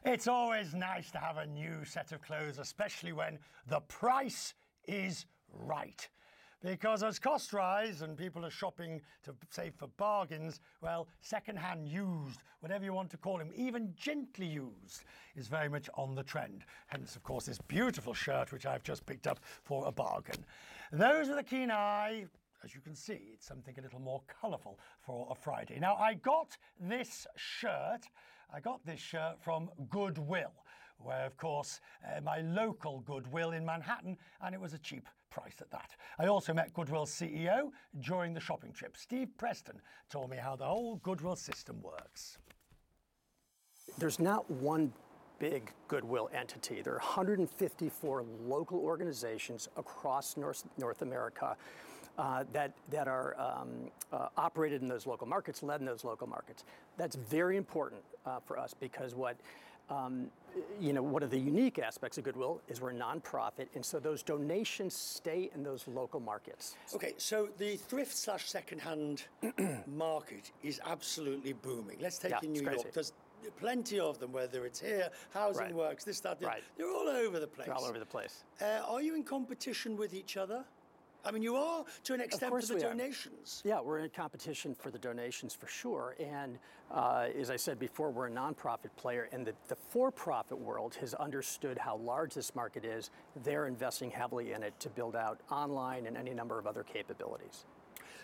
It's always nice to have a new set of clothes, especially when the price is right. Because as costs rise and people are shopping to save for bargains, well, second-hand used, whatever you want to call them, even gently used, is very much on the trend. Hence, of course, this beautiful shirt, which I've just picked up for a bargain. Those with a keen eye, as you can see, it's something a little more colourful for a Friday. Now, I got this shirt from Goodwill, where, of course, my local Goodwill in Manhattan, and it was a cheap price at that. I also met Goodwill's CEO during the shopping trip. Steve Preston told me how the whole Goodwill system works. There's not one big Goodwill entity. There are 154 local organizations across North America that are operated in those local markets, led in those local markets. That's very important for us because one of the unique aspects of Goodwill is we're a nonprofit, and so those donations stay in those local markets. Okay, so the thrift/second-hand market is absolutely booming. Let's take in New York. There's plenty of them, whether it's here, Housing Works, this, that, they're all over the place. They're all over the place. Are you in competition with each other? I mean, you are to an extent for the donations. Yeah, we're in competition for the donations for sure. And as I said before, we're a nonprofit player, and the for-profit world has understood how large this market is. They're investing heavily in it to build out online and any number of other capabilities.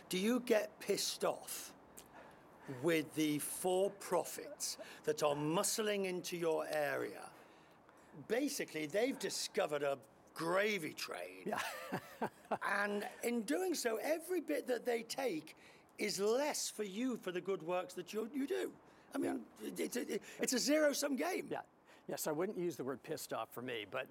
Do you get pissed off with the for-profits that are muscling into your area? Basically, they've discovered a gravy train. Yeah. And in doing so, every bit that they take is less for you for the good works that you do. I mean, it's a zero-sum game. Yeah. Yes, I wouldn't use the word pissed off for me, but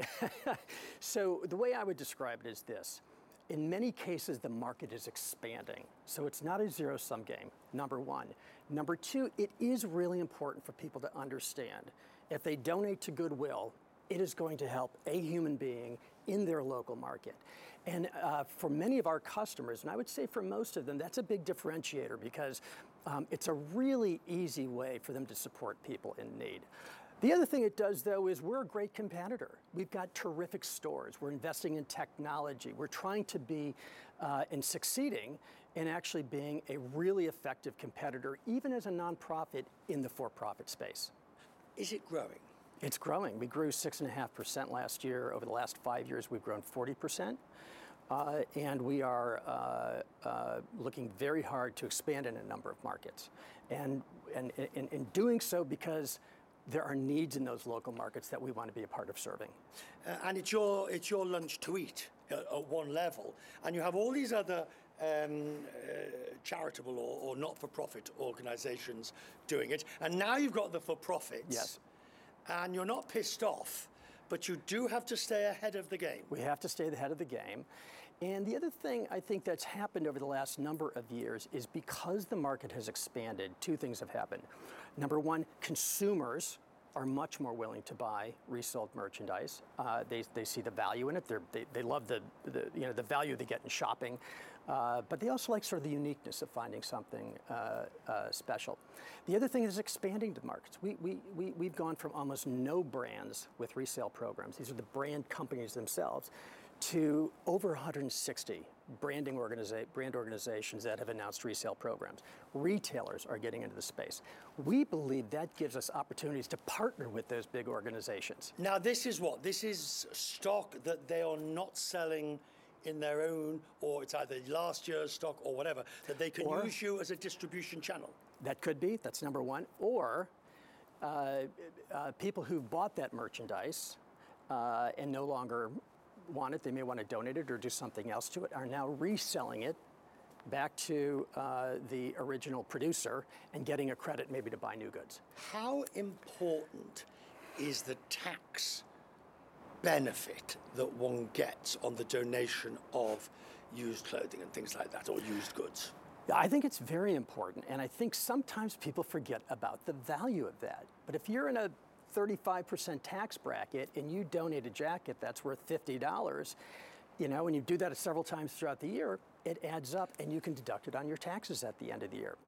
so the way I would describe it is this. In many cases, the market is expanding. So it's not a zero-sum game, number one. Number two, it is really important for people to understand if they donate to Goodwill, it is going to help a human being in their local market. And for many of our customers, and I would say for most of them, that's a big differentiator because it's a really easy way for them to support people in need. The other thing it does, though, is we're a great competitor. We've got terrific stores. We're investing in technology. We're trying to be and succeeding in actually being a really effective competitor, even as a nonprofit in the for-profit space. Is it growing? It's growing. We grew 6.5% last year. Over the last 5 years, we've grown 40%. And we are looking very hard to expand in a number of markets. And in doing so because there are needs in those local markets that we want to be a part of serving. And it's your lunch to eat at one level. And you have all these other charitable or not-for-profit organizations doing it. And now you've got the for-profits. Yes. And you're not pissed off, but you do have to stay ahead of the game. We have to stay ahead of the game. And the other thing I think that's happened over the last number of years is because the market has expanded, two things have happened. Number one, consumers are much more willing to buy resold merchandise. They see the value in it. They love the value they get in shopping, but they also like sort of the uniqueness of finding something special. The other thing is expanding the markets. We've gone from almost no brands with resale programs. These are the brand companies themselves, to over 160 brand organizations that have announced resale programs. Retailers are getting into the space. We believe that gives us opportunities to partner with those big organizations. Now, this is what? This is stock that they are not selling in their own, or it's either last year's stock or whatever, that they can use you as a distribution channel. That could be, that's number one. Or people who've bought that merchandise and no longer want it, they may want to donate it or do something else to it, are now reselling it back to the original producer and getting a credit maybe to buy new goods. How important is the tax benefit that one gets on the donation of used clothing and things like that, or used goods? I think it's very important, and I think sometimes people forget about the value of that. But if you're in a 35% tax bracket and you donate a jacket that's worth $50, and you do that several times throughout the year, it adds up and you can deduct it on your taxes at the end of the year.